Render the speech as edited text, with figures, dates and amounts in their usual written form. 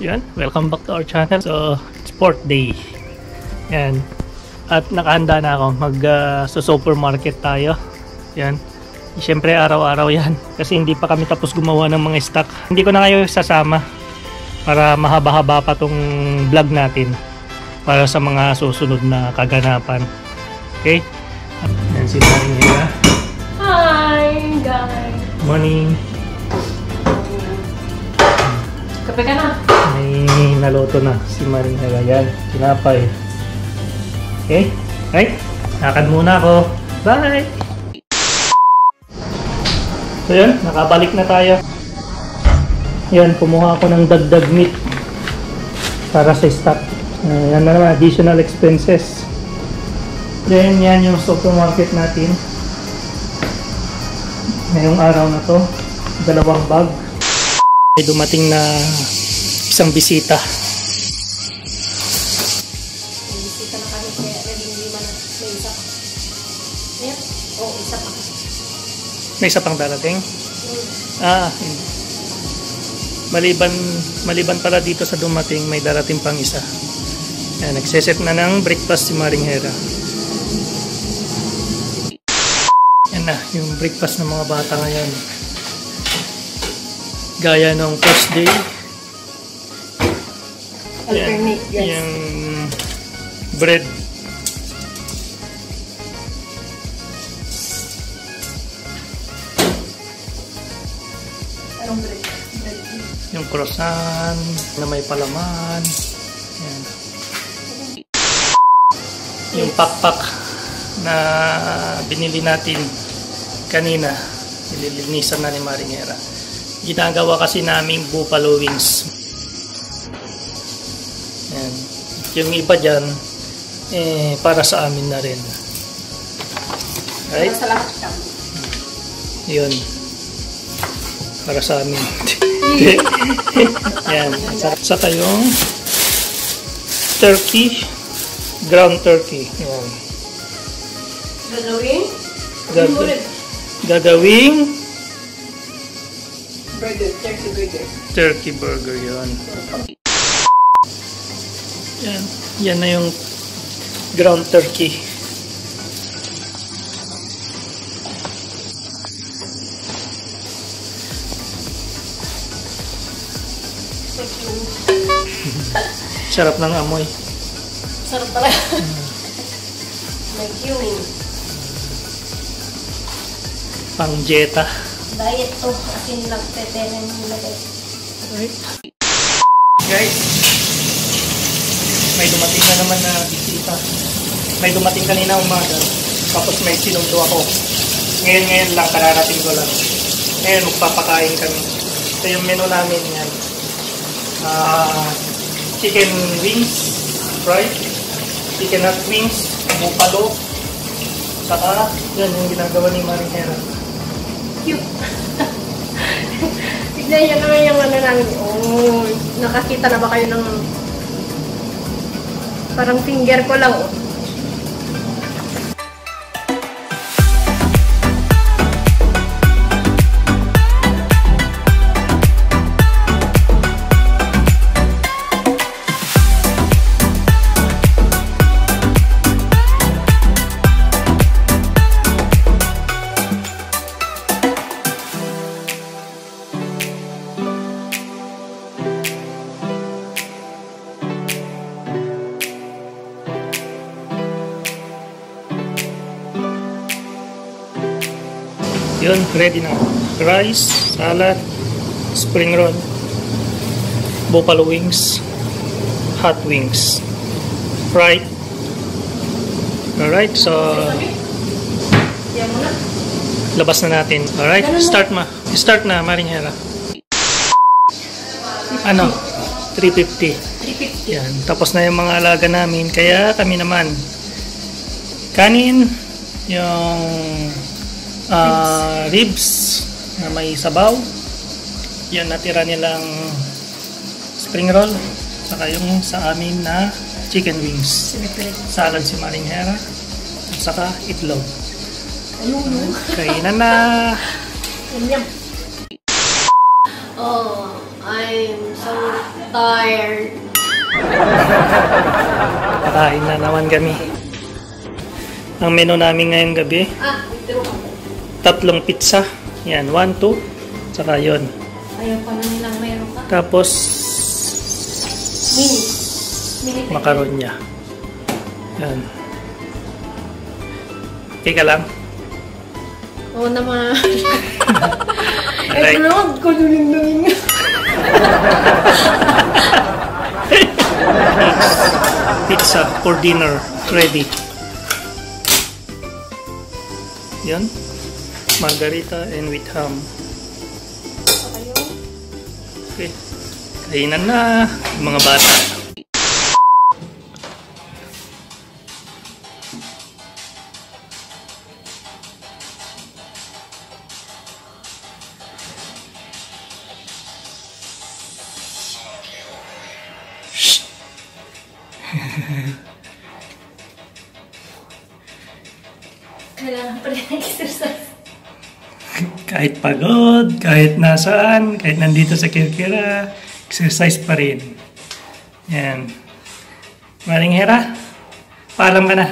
Yan, welcome back to our channel. So, sport day. Yan. At nakahanda na ako. Supermarket tayo. Yan. Siyempre, araw-araw yan. Kasi hindi pa kami tapos gumawa ng mga stock. Hindi ko na kayo sasama para mahaba-haba pa tong vlog natin para sa mga susunod na kaganapan. Okay? Yan si Maria. Hi, guys. Morning. Kape ka na? May naluto na si Maria. Yan, tinapay. Okay? Right? Lakad muna ako. Bye! So yan, nakabalik na tayo. Yan, kumuha ako ng dagdag meat para sa stock. Yan na naman, additional expenses. Then yan yung supermarket natin. Ngayong araw na to, 2 bag. May dumating na isang bisita. May bisita na kami kaya naging 5 na. May isa pa. Ayan. Oo, isa pa. May isa pang darating? Maliban pala dito sa dumating, may darating pang isa. Ayan, nagseset na ng breakfast si Maring Hera. Yan na, yung breakfast ng mga bata ngayon. Gaya ng first day. Alternate, yes. Yung bread. Anong bread? Yung croissant na may palaman. Yan. Yung pakpak na binili natin kanina. Nililinisan na ni Maring Hera. Ginagawa kasi naming buffalo wings. Yan. Yung iba dyan, para sa amin na rin. Right? Para sa lahat ka. Yun. Para sa amin. Yan. Saka yung turkey. Ground turkey. Yan. Gagawing burger, turkey burger. Turkey burger yun. Yan. Yan na yung ground turkey. Sarap ng amoy. Sarap pala. May cumin. Pang jeta. Diet to. Asin lang. Tetenen yung lagay. Right. Guys, may dumating na naman na bisita. May dumating kanina umaga. Tapos may sinundo ako. Ngayon lang, kararating ko lang. Ngayon, magpapakain kami. Ito yung menu namin yan. Chicken wings, fried. Chicken hot wings, buffalo. Saka, yan yung ginagawa ni Maring Hera. Cute. Tignan nyo naman yung ano namin. Oh, nakakita na ba kayo ng parang finger ko lang, oh. Yun, ready na. Rice, salad, spring roll, buffalo wings, hot wings, fried. Alright, so Yan muna. labas na natin. Alright, start na, Maring Hera. Ano? 350. 350. Yan, tapos na yung mga alaga namin. Kaya kami naman, kanin, yung ribs na may sabaw. Yan, natira nilang spring roll. Saka yung sa amin na chicken wings. Salad si Maring Hera. Saka itlog. Kainan na. Yum. Oh, I'm so tired. Kakain na naman kami. Ang menu namin ngayong gabi, Ito. 3 pizza. Yan, 1, 2, saka yun. Ayaw pa na nilang mayroon ka. Tapos, Mini. makaronya. Yan. Okay ka lang? Oo naman. Alright. Ito ko luling-luling. Pizza for dinner. Ready. Yan. Margarita and with ham. Okay. Kainan na mga bata. Kailangan pa rin exercise. Kahit pagod, kahit nasaan, kahit nandito sa Kirkira, exercise pa rin. Yan. Maring Hera, paalam ka na.